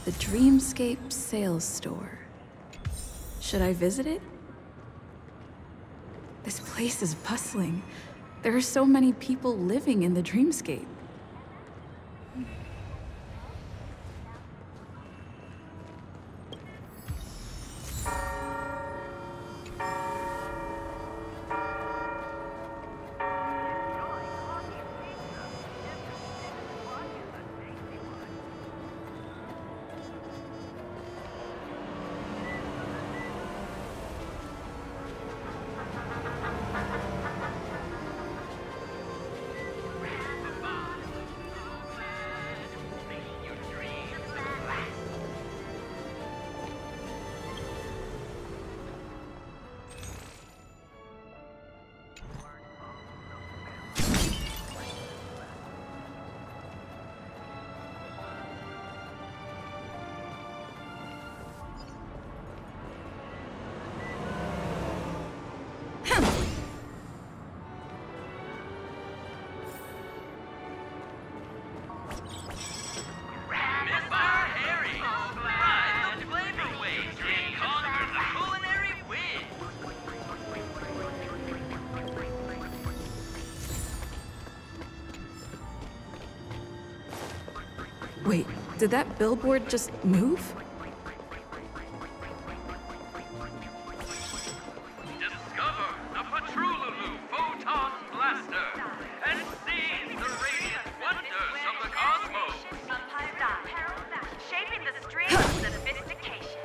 The Dreamscape Sales Store. Should I visit it? This place is bustling. There are so many people living in the Dreamscape. Wait, did that billboard just move? Discover the Patrululu Photon Blaster and see the radiant wonders of the cosmos. Shaping the stream of sophistication.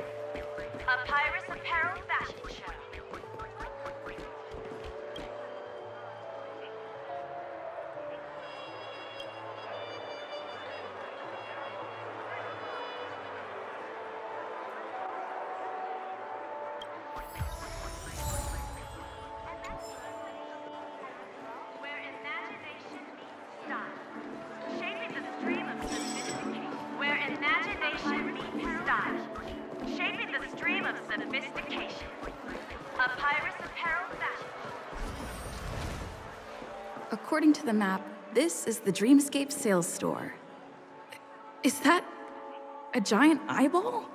A Pyrus Apparel Fashion Show. Sophistication. A Pyrus Apparel Fashion. According to the map, this is the Dreamscape Sales Store. Is that a giant eyeball?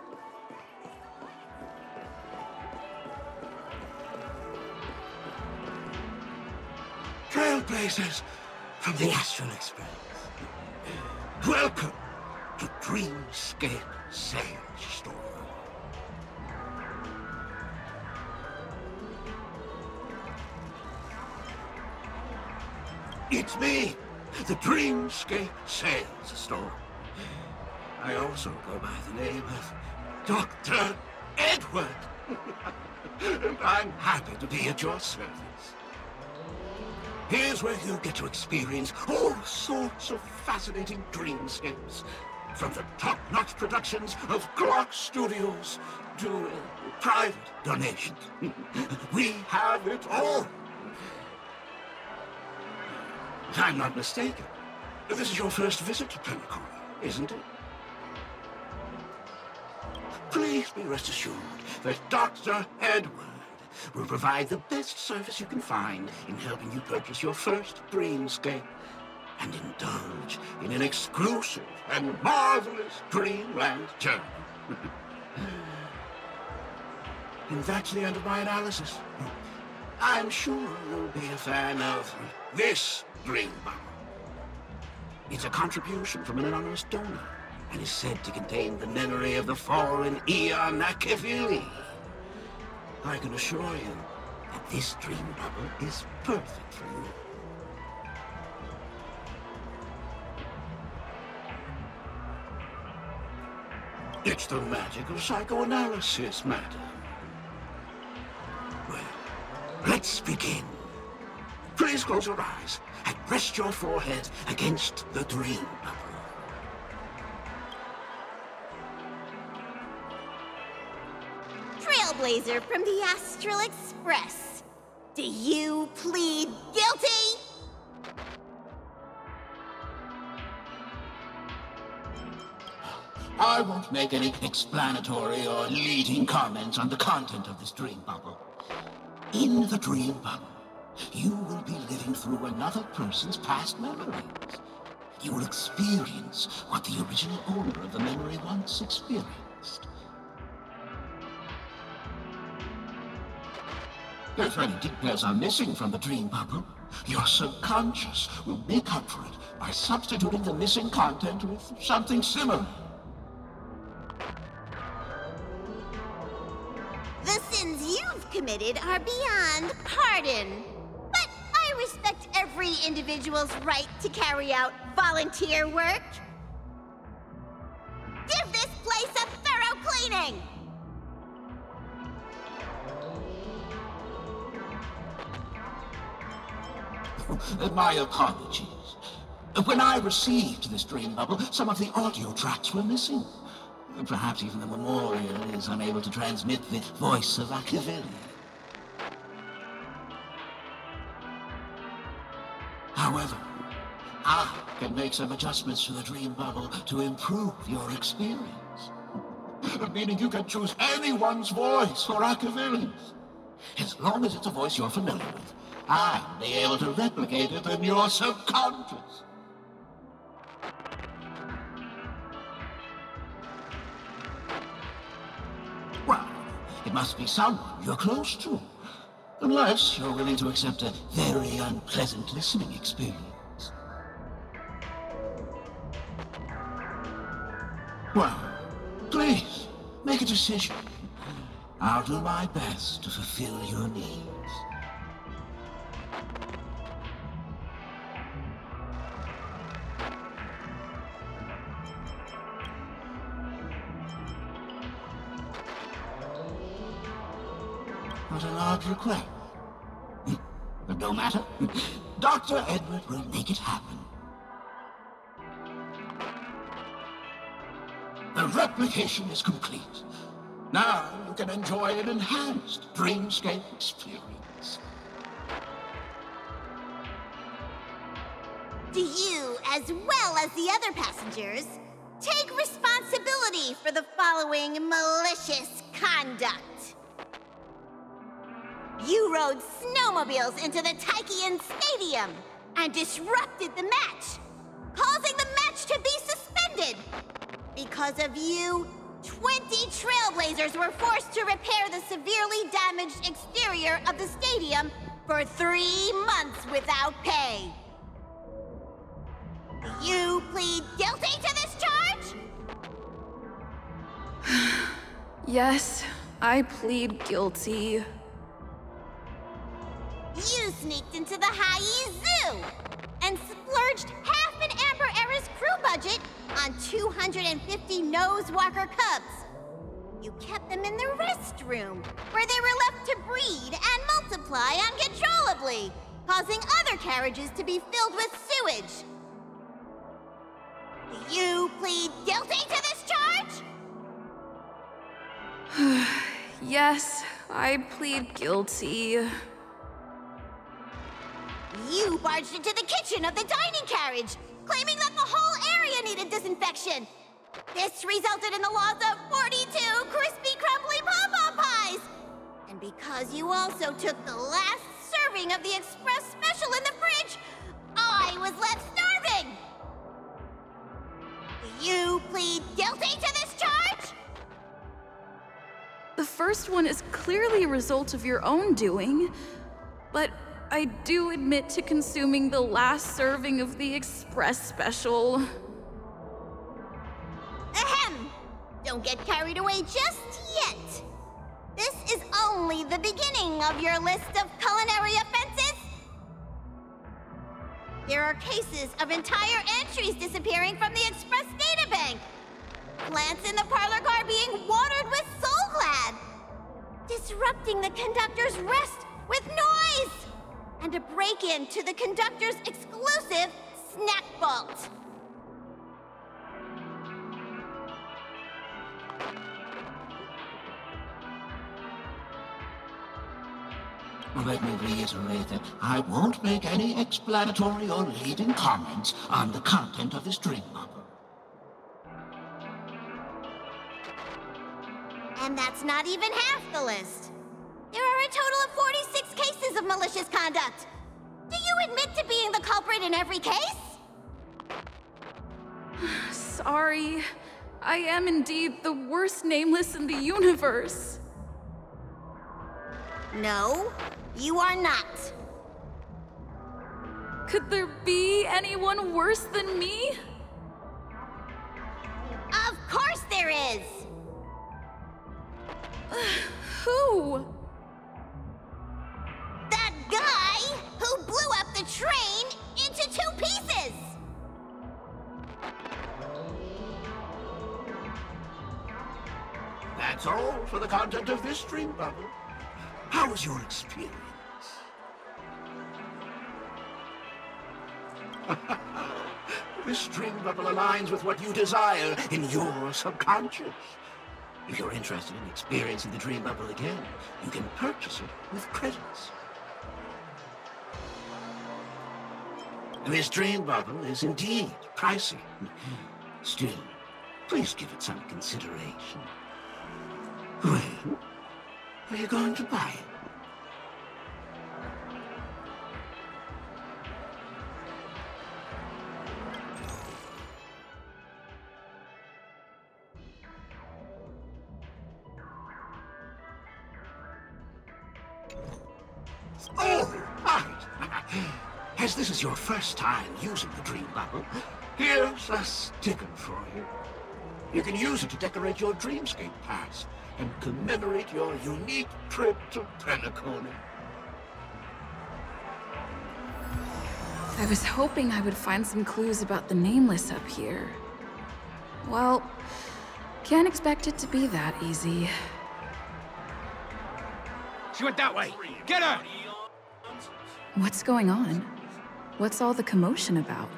Trailblazers from the Astral Express. Welcome to Dreamscape Sales Store. It's me, the Dreamscape Sales Store. I also go by the name of Dr. Edward. And I'm happy to be at your service. Here's where you get to experience all sorts of fascinating dreamscapes. From the top-notch productions of Glock Studios to private donations. We have it all. If I'm not mistaken, this is your first visit to Pentagon, isn't it? Please be rest assured that Dr. Edward will provide the best service you can find in helping you purchase your first dreamscape and indulge in an exclusive and marvelous dreamland journey. And that's the end of my analysis. I'm sure you'll be a fan of this dream bubble. It's a contribution from an anonymous donor and is said to contain the memory of the fallen Eon Nakavili. I can assure you that this dream bubble is perfect for you. It's the magic of psychoanalysis, madam. Well, let's begin. Please close your eyes and rest your forehead against the dream bubble. Trailblazer from the Astral Express. Do you plead guilty? I won't make any explanatory or leading comments on the content of this dream bubble. In the dream bubble, you will be living through another person's past memories. you will experience what the original owner of the memory once experienced. If any details are missing from the dream bubble, your subconscious will make up for it by substituting the missing content with something similar. The sins you've committed are beyond pardon. But I respect every individual's right to carry out volunteer work. Give this place a thorough cleaning! My apologies. When I received this dream bubble, some of the audio tracks were missing. Perhaps even the memorial is unable to transmit the voice of Machiavelli. However, I can make some adjustments to the dream bubble to improve your experience. Meaning you can choose anyone's voice for Machiavelli's. As long as it's a voice you're familiar with, I'll be able to replicate it in your subconscious. Well, it must be someone you're close to. Unless you're willing to accept a very unpleasant listening experience. Well, please, make a decision. I'll do my best to fulfill your needs. What an odd request. But no matter. Dr. Edward will make it happen. The replication is complete. Now you can enjoy an enhanced dreamscape experience. Do you, as well as the other passengers, take responsibility for the following malicious conduct? You rode snowmobiles into the Taikian Stadium and disrupted the match, causing the match to be suspended. Because of you, 20 trailblazers were forced to repair the severely damaged exterior of the stadium for 3 months without pay. Do you plead guilty to this charge? Yes, I plead guilty. You sneaked into the Haie Zoo and splurged half an Amber Era's crew budget on 250 Nosewalker cubs. You kept them in the restroom, where they were left to breed and multiply uncontrollably, causing other carriages to be filled with sewage. Do you plead guilty to this charge? Yes, I plead guilty. You barged into the kitchen of the dining carriage, claiming that the whole area needed disinfection. This resulted in the loss of 42 crispy, crumbly pom-pom pies. And because you also took the last serving of the express special in the fridge, I was left starving. Do you plead guilty to this charge? The first one is clearly a result of your own doing, but I do admit to consuming the last serving of the express special. Ahem! Don't get carried away just yet. This is only the beginning of your list of culinary offenses. There are cases of entire entries disappearing from the express databank. Plants in the parlor car being watered with Soulglad. Disrupting the conductor's rest with noise. And a break-in to the conductor's exclusive snack vault. Let me reiterate that I won't make any explanatory or leading comments on the content of this dream bubble. And that's not even half the list. There are a total of 46 cases of malicious conduct. Do you admit to being the culprit in every case? Sorry. I am indeed the worst nameless in the universe. No, you are not. Could there be anyone worse than me? Of course there is! Who? That guy who blew up the train into 2 pieces! That's all for the content of this dream bubble. How was your experience? This dream bubble aligns with what you desire in your subconscious. If you're interested in experiencing the dream bubble again, you can purchase it with credits. This dream bubble is indeed pricey. Still, please give it some consideration. When are you going to buy it? Oh, right. As this is your first time using the dream bubble, here's a sticker for you. You can use it to decorate your dreamscape pass and commemorate your unique trip to Penacony. I was hoping I would find some clues about the nameless up here. Well, can't expect it to be that easy. She went that way! Get her! What's going on? What's all the commotion about?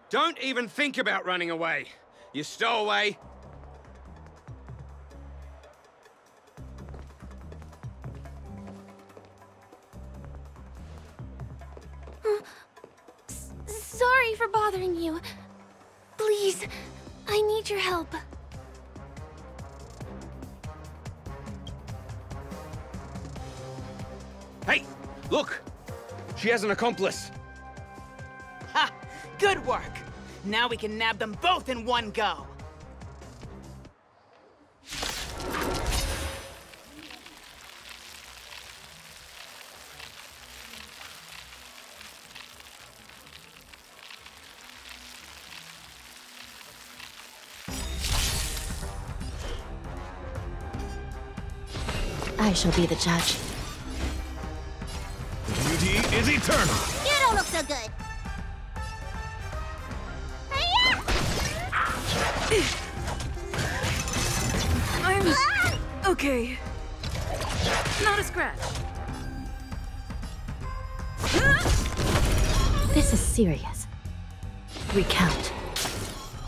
Don't even think about running away. You stowaway. Sorry for bothering you. Please, I need your help. Hey, look! She has an accomplice. Ha! Good work! Now we can nab them both in one go! I shall be the judge. Beauty is eternal! You don't look so good. I'm okay. Not a scratch. This is serious. Recount.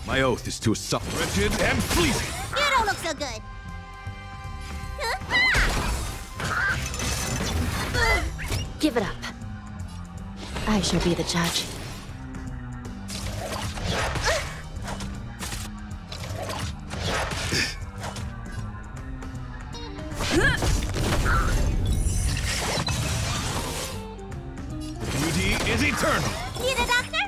My oath is to suffer. Wretched and fleeting! You don't look so good. Give it up. I shall be the judge. Beauty is eternal! Need a doctor?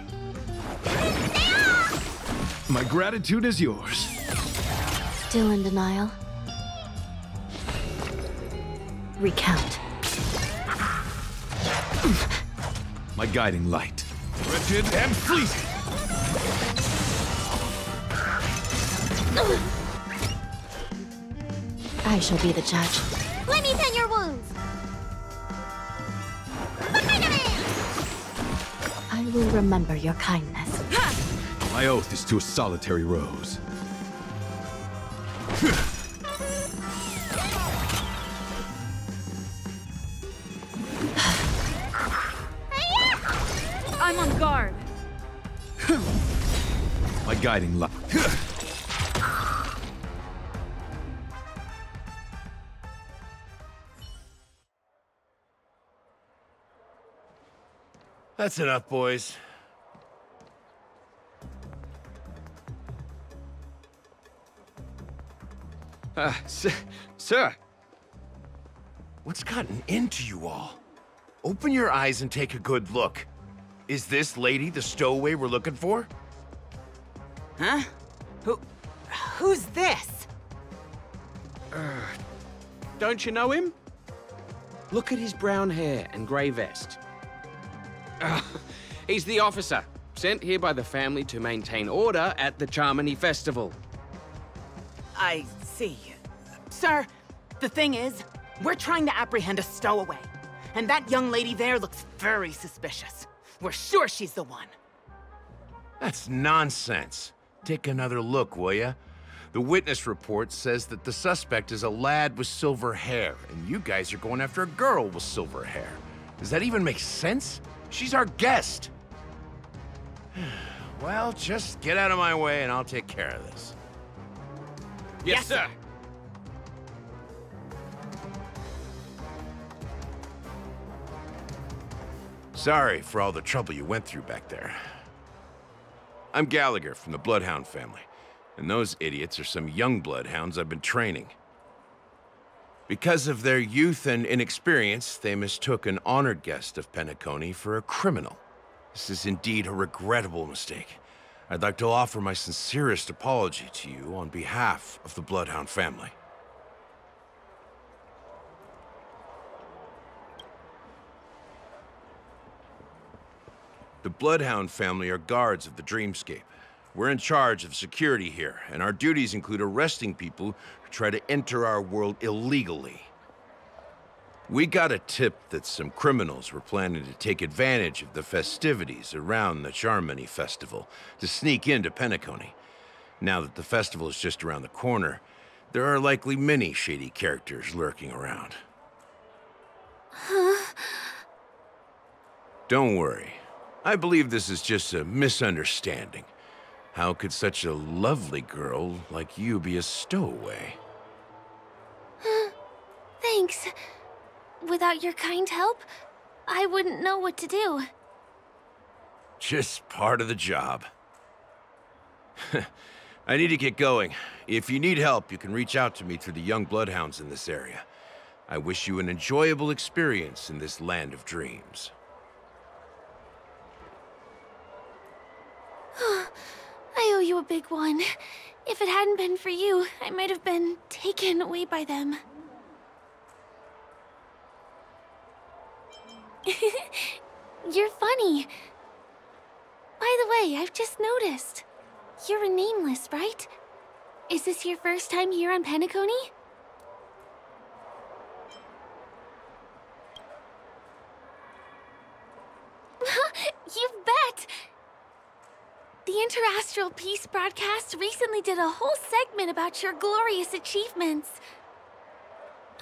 My gratitude is yours. Still in denial? Recount. My guiding light. Wretched and fleeting! I shall be the judge. Let me tend your wounds. I will remember your kindness. My oath is to a solitary rose. I'm on guard. My guiding light. That's enough, boys. Sir. What's gotten into you all? Open your eyes and take a good look. Is this lady the stowaway we're looking for? Huh? Who's this? Don't you know him? Look at his brown hair and grey vest. He's the officer, sent here by the family to maintain order at the Charmony Festival. I see. Sir, the thing is, we're trying to apprehend a stowaway. And that young lady there looks very suspicious. We're sure she's the one. That's nonsense. Take another look, will ya? The witness report says that the suspect is a lad with silver hair, and you guys are going after a girl with silver hair. Does that even make sense? She's our guest. Well, just get out of my way and I'll take care of this. Yes, sir. Sorry for all the trouble you went through back there. I'm Gallagher from the Bloodhound family, and those idiots are some young bloodhounds I've been training. Because of their youth and inexperience, they mistook an honored guest of Penacony for a criminal. This is indeed a regrettable mistake. I'd like to offer my sincerest apology to you on behalf of the Bloodhound family. The Bloodhound family are guards of the Dreamscape. We're in charge of security here, and our duties include arresting people who try to enter our world illegally. We got a tip that some criminals were planning to take advantage of the festivities around the Charmony Festival to sneak into Penacony. Now that the festival is just around the corner, there are likely many shady characters lurking around. Huh? Don't worry. I believe this is just a misunderstanding. How could such a lovely girl like you be a stowaway? Thanks. Without your kind help, I wouldn't know what to do. Just part of the job. I need to get going. If you need help, you can reach out to me through the young bloodhounds in this area. I wish you an enjoyable experience in this land of dreams. I owe you a big one. If it hadn't been for you, I might have been taken away by them. You're funny. By the way, I've just noticed. You're a nameless, right? Is this your first time here on Penacony? You bet! The Interastral Peace broadcast recently did a whole segment about your glorious achievements.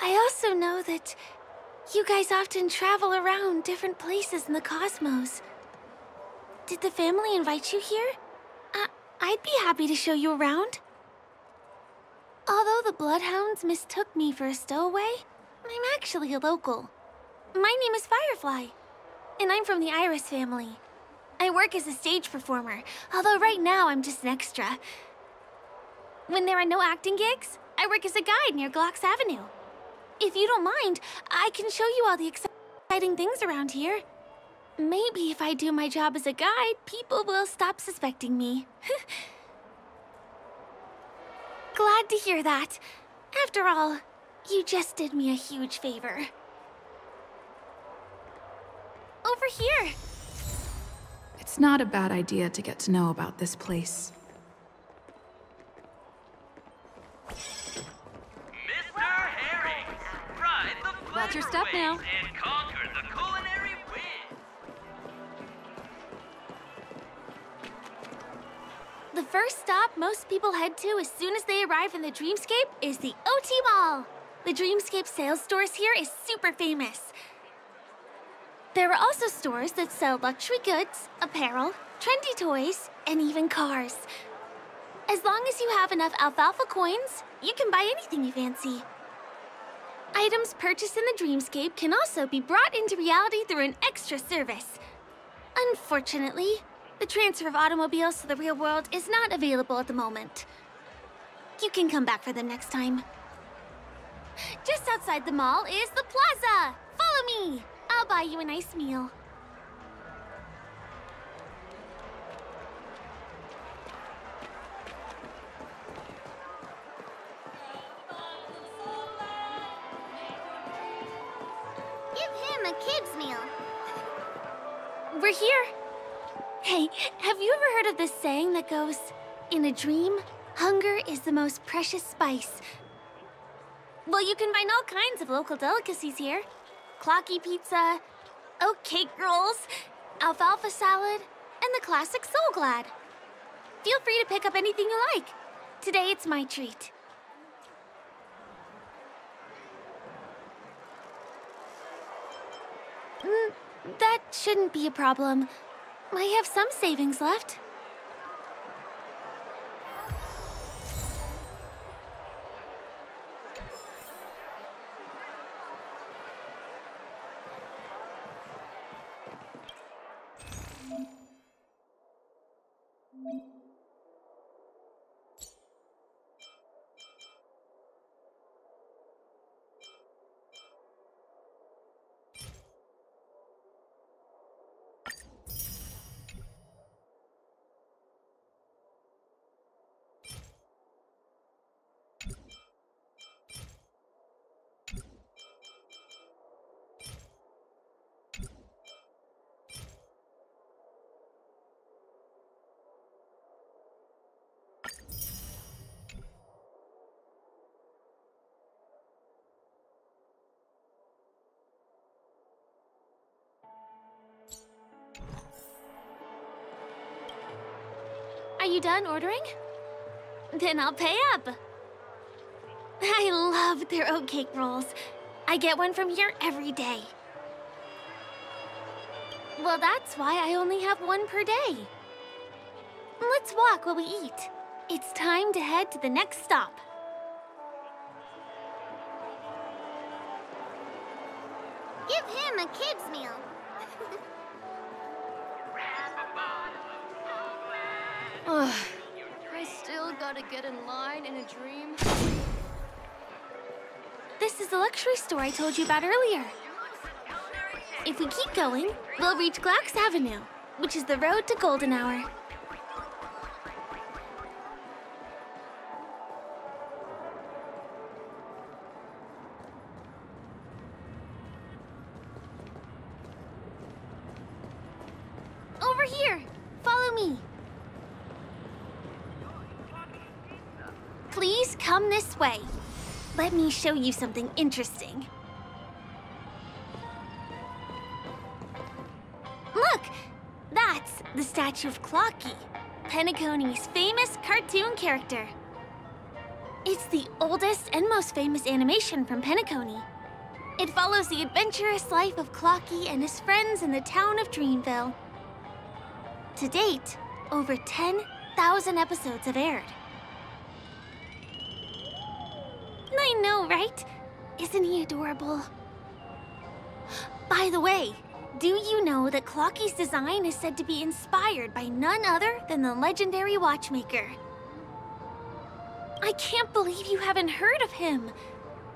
I also know that you guys often travel around different places in the cosmos. Did the family invite you here? I'd be happy to show you around. Although the Bloodhounds mistook me for a stowaway, I'm actually a local. My name is Firefly, and I'm from the Iris family. I work as a stage performer, although right now I'm just an extra. When there are no acting gigs, I work as a guide near Glocks Avenue. If you don't mind, I can show you all the exciting things around here. Maybe if I do my job as a guide, people will stop suspecting me. Glad to hear that. After all, you just did me a huge favor. Over here. It's not a bad idea to get to know about this place. Mr. Herring, ride the Watch your step now. and conquer the culinary wind. The first stop most people head to as soon as they arrive in the Dreamscape is the OT Mall. The Dreamscape sales stores here is super famous. There are also stores that sell luxury goods, apparel, trendy toys, and even cars. As long as you have enough alfalfa coins, you can buy anything you fancy. Items purchased in the Dreamscape can also be brought into reality through an extra service. Unfortunately, the transfer of automobiles to the real world is not available at the moment. You can come back for them next time. Just outside the mall is the plaza. Follow me. I'll buy you a nice meal. Give him a kid's meal. We're here. Hey, have you ever heard of this saying that goes, in a dream, hunger is the most precious spice? Well, you can find all kinds of local delicacies here. Clocky pizza, oat cake rolls, alfalfa salad, and the classic Soul Glad. Feel free to pick up anything you like. Today it's my treat. That shouldn't be a problem. I have some savings left. Are you done ordering? Then I'll pay up. I love their oat cake rolls. I get one from here every day. Well, that's why I only have one per day. Let's walk while we eat. It's time to head to the next stop. Give him a kid's meal. Ugh. I still gotta get in line in a dream. This is the luxury store I told you about earlier. If we keep going, we'll reach Glax Avenue, which is the road to Golden Hour. Over here! Follow me. Please come this way. Let me show you something interesting. Look! That's the statue of Clocky, Penacony's famous cartoon character. It's the oldest and most famous animation from Penacony. It follows the adventurous life of Clocky and his friends in the town of Dreamville. To date, over 10,000 episodes have aired. I know, right? Isn't he adorable? By the way, do you know that Clocky's design is said to be inspired by none other than the legendary watchmaker? I can't believe you haven't heard of him.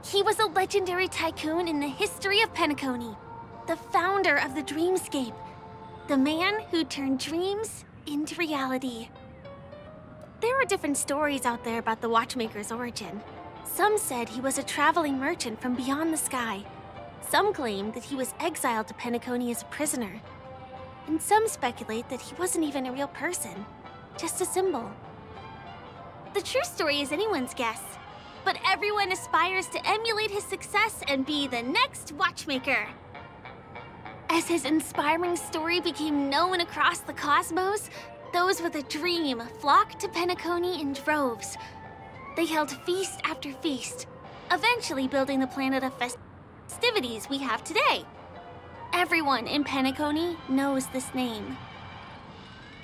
He was a legendary tycoon in the history of Penacony, the founder of the Dreamscape, the man who turned dreams into reality. There are different stories out there about the watchmaker's origin. Some said he was a traveling merchant from beyond the sky. Some claimed that he was exiled to Penacony as a prisoner. And some speculate that he wasn't even a real person, just a symbol. The true story is anyone's guess, but everyone aspires to emulate his success and be the next watchmaker. As his inspiring story became known across the cosmos, those with a dream flocked to Penacony in droves. They held feast after feast, eventually building the planet of festivities we have today. Everyone in Penacony knows this name.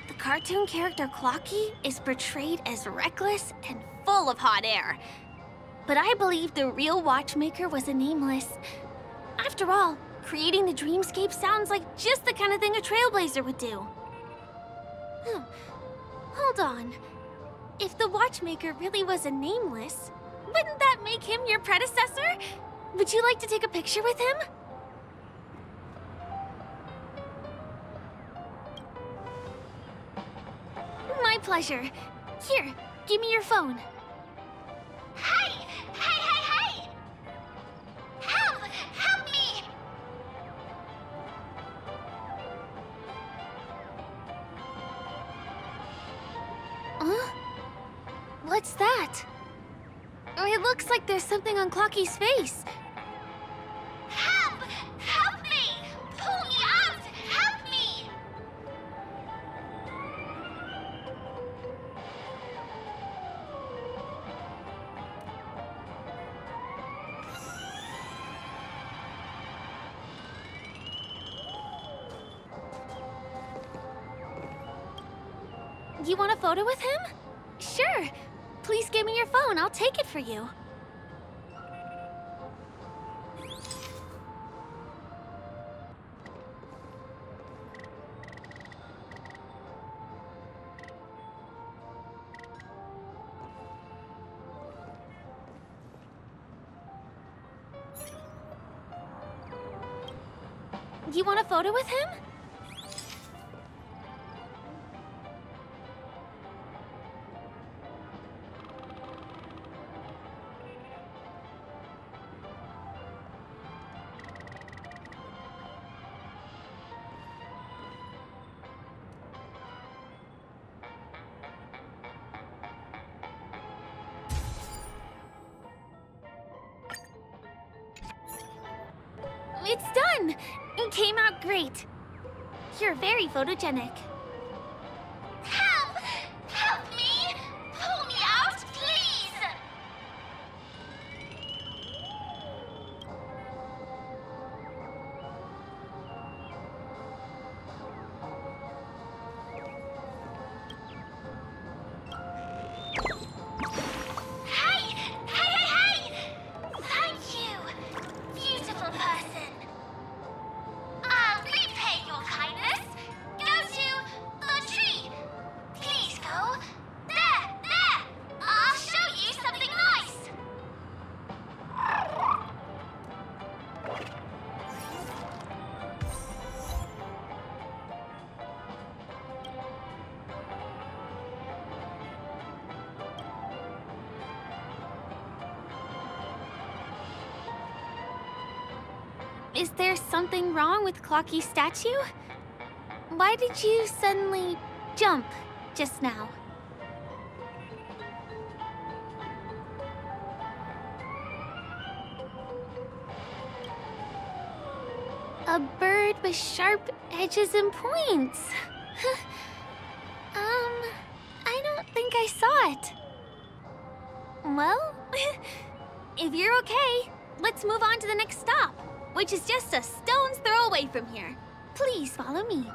The cartoon character Clocky is portrayed as reckless and full of hot air. But I believe the real watchmaker was a nameless. After all, creating the dreamscape sounds like just the kind of thing a trailblazer would do. Hold on. If the watchmaker really was a nameless, Wouldn't that make him your predecessor? Would you like to take a picture with him? My pleasure. Here, give me your phone. Hey! Hey, hey, hey! Help! Help me! Huh? What's that? It looks like there's something on Clocky's face. Help! Help me! Pull me out! Help me! You want a photo with him? Sure. Please give me your phone. I'll take it for you. You want a photo with him? It's done! It came out great. You're very photogenic. Help! Help me! Pull me out, please! Hey! Hey, hey, hey! Thank you, beautiful person. I'll repay your kindness. Go to the tree. Please go. There, there. I'll show you something nice. Is there something wrong with Clocky's statue? Why did you suddenly jump just now? A bird with sharp edges and points. I don't think I saw it. Well, if you're okay, let's move on to the next stop, which is just a stone's throw away from here. Please follow me.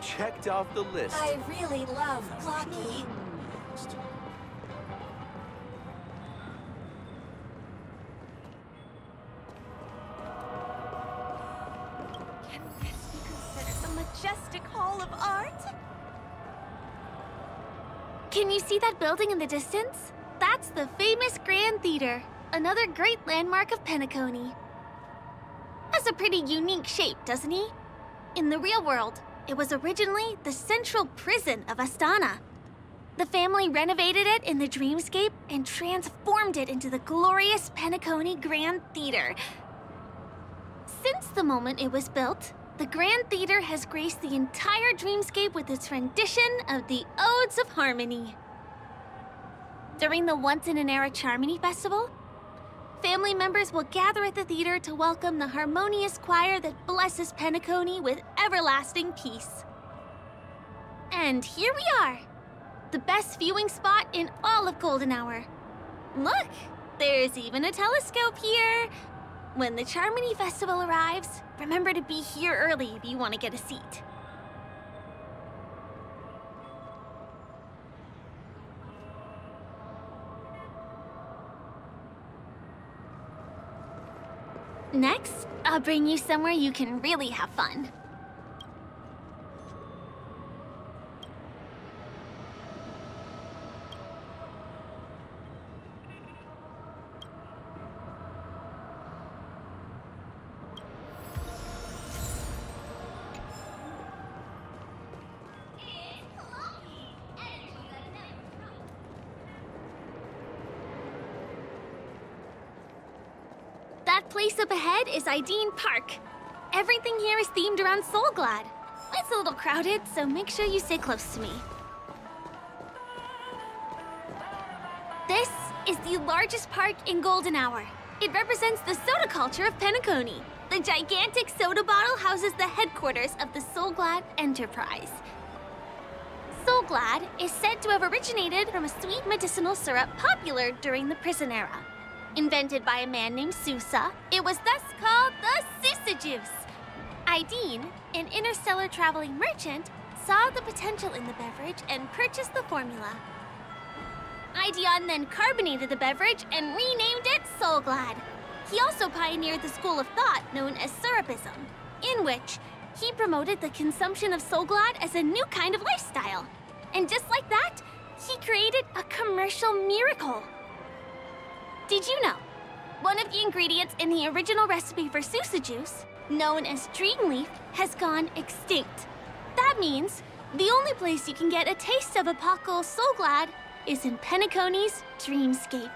Checked off the list. I really love Clocky. Can this be considered the majestic hall of art? Can you see that building in the distance? That's the famous Grand Theater, another great landmark of Penacony. Has a pretty unique shape, doesn't he? In the real world, it was originally the central prison of Astana. The family renovated it in the dreamscape and transformed it into the glorious Penacony Grand Theater. Since the moment it was built, the Grand Theater has graced the entire dreamscape with its rendition of the Odes of Harmony. During the Once-in-an-Era Charmony Festival, family members will gather at the theater to welcome the harmonious choir that blesses Penacony with everlasting peace. And here we are, the best viewing spot in all of Golden Hour. Look, there's even a telescope here. When the Charmony Festival arrives, remember to be here early if you want to get a seat. Next, I'll bring you somewhere you can really have fun. That place up ahead is Ideen Park. Everything here is themed around Soulglad. It's a little crowded, so make sure you stay close to me. This is the largest park in Golden Hour. It represents the soda culture of Penacony. The gigantic soda bottle houses the headquarters of the Soulglad Enterprise. Soulglad is said to have originated from a sweet medicinal syrup popular during the prison era. Invented by a man named Sousa, it was thus called the Sousa Juice. Ideen, an interstellar traveling merchant, saw the potential in the beverage and purchased the formula. Ideon then carbonated the beverage and renamed it Soulglad. He also pioneered the school of thought known as Syrupism, in which he promoted the consumption of Soulglad as a new kind of lifestyle. And just like that, he created a commercial miracle. Did you know? One of the ingredients in the original recipe for Sousa Juice, known as Dreamleaf, has gone extinct. That means the only place you can get a taste of Apocal Soulglad is in Penacony's Dreamscape.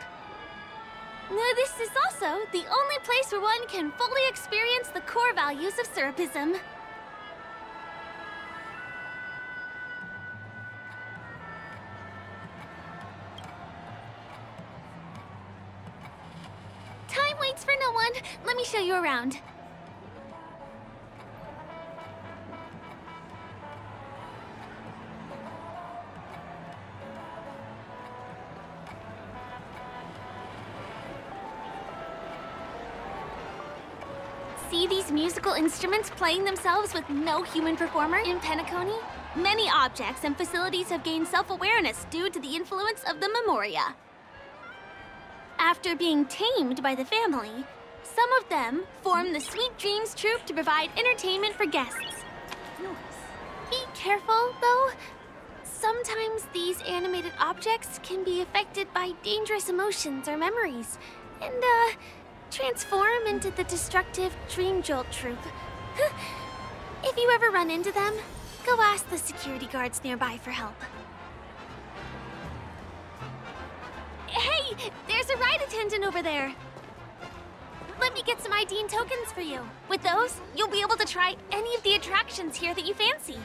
Now, this is also the only place where one can fully experience the core values of Syrupism. Time waits for no one. Let me show you around. See these musical instruments playing themselves with no human performer in Penacony? Many objects and facilities have gained self-awareness due to the influence of the Memoria. After being tamed by the family, some of them form the Sweet Dreams Troupe to provide entertainment for guests. Be careful, though. Sometimes these animated objects can be affected by dangerous emotions or memories, and, transform into the destructive Dream Jolt Troupe. If you ever run into them, go ask the security guards nearby for help. Hey, there's a ride attendant over there. Let me get some Ideen tokens for you. With those, you'll be able to try any of the attractions here that you fancy.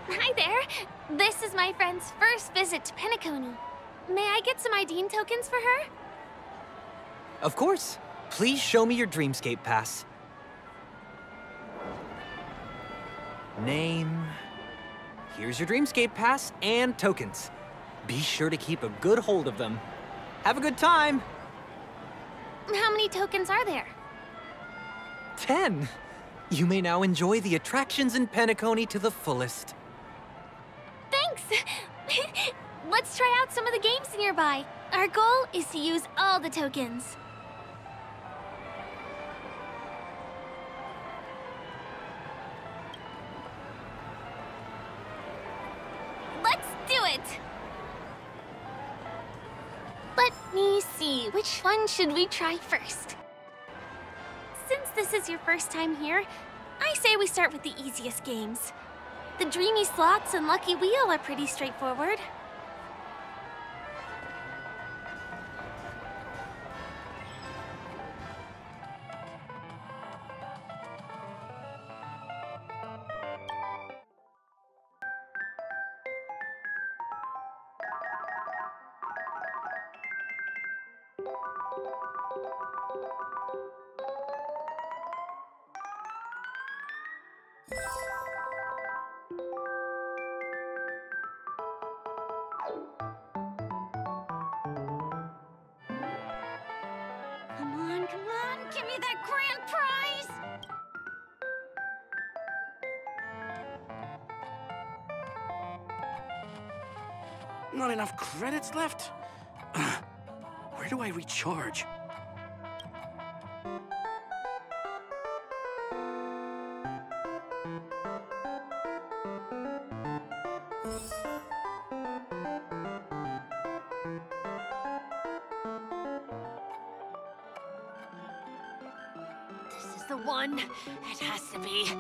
Hi there. This is my friend's first visit to Penacony. May I get some Ideen tokens for her? Of course. Please show me your Dreamscape pass. Name. Here's your Dreamscape pass and tokens. Be sure to keep a good hold of them. Have a good time! How many tokens are there? 10! You may now enjoy the attractions in Penacony to the fullest. Thanks! Let's try out some of the games nearby. Our goal is to use all the tokens. Let's do it! Let me see, which one should we try first? Since this is your first time here, I say we start with the easiest games. The Dreamy Slots and Lucky Wheel are pretty straightforward. Come on, give me that grand prize! Not enough credits left? Where do I recharge? This is the one. It has to be.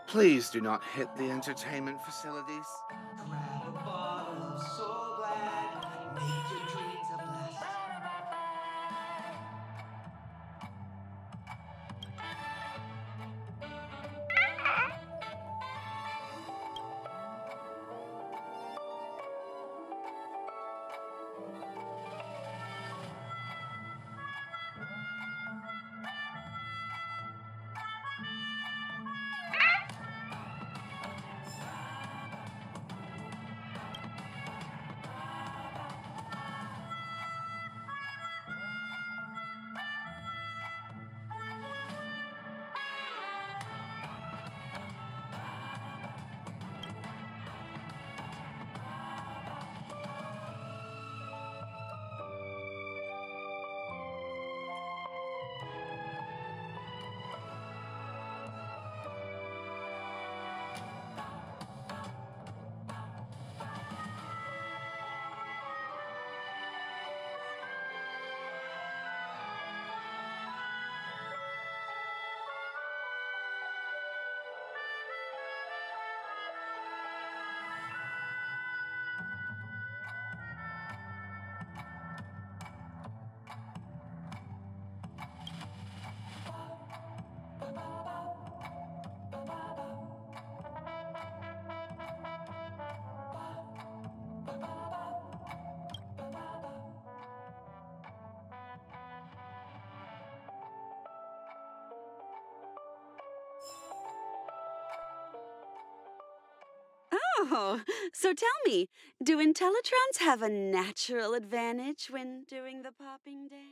Please do not hit the entertainment facilities. Grab a bottle, I'm so glad. Make your dreams a blast. Oh, so tell me, do Intellitrons have a natural advantage when doing the popping dance?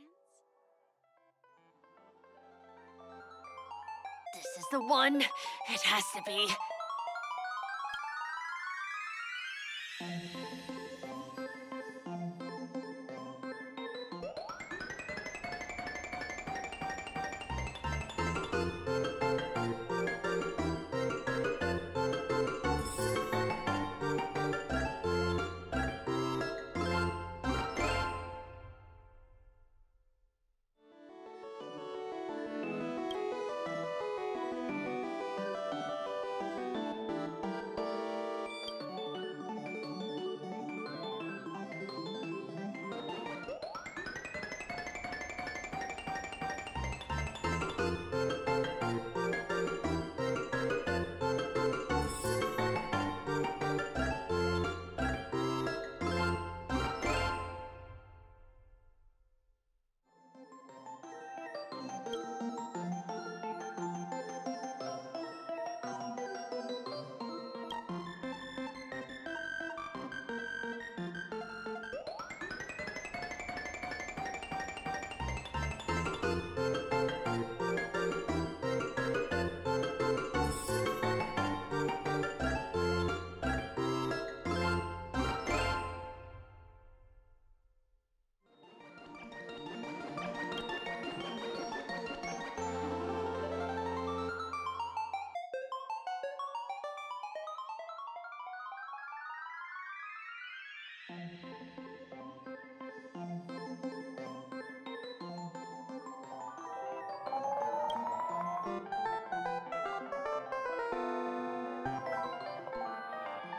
This is the one. It has to be.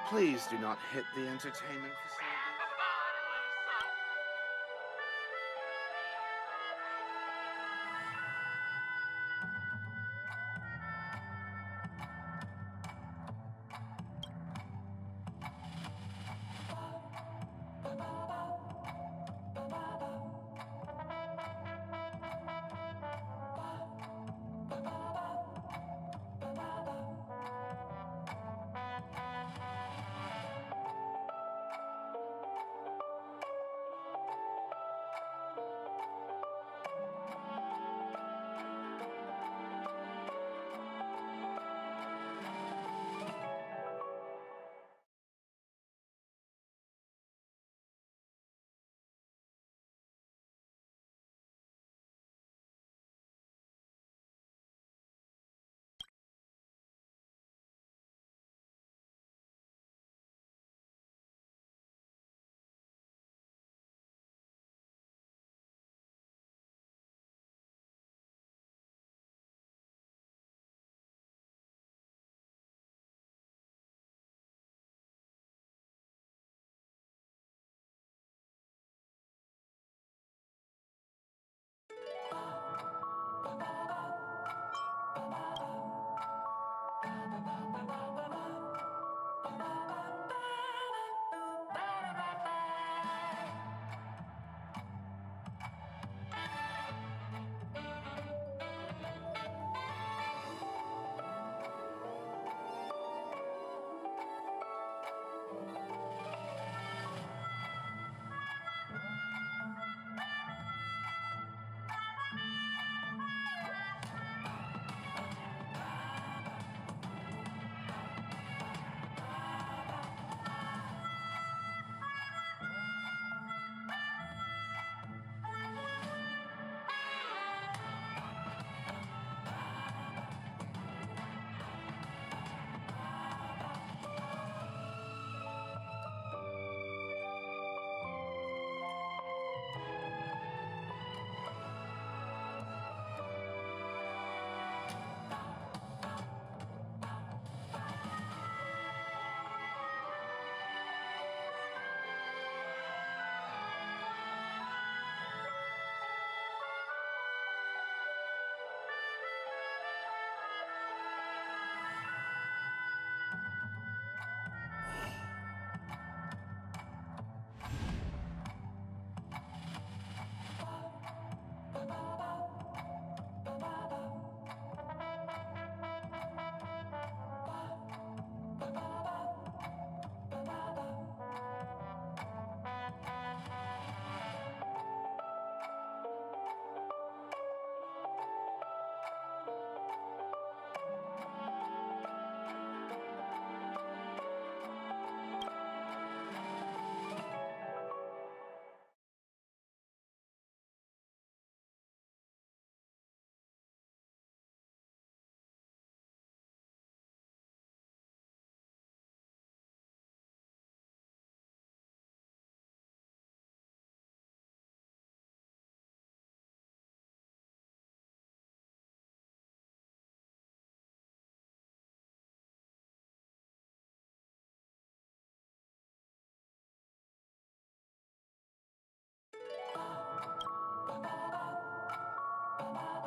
Please do not hit the entertainment facilities. Bye-bye.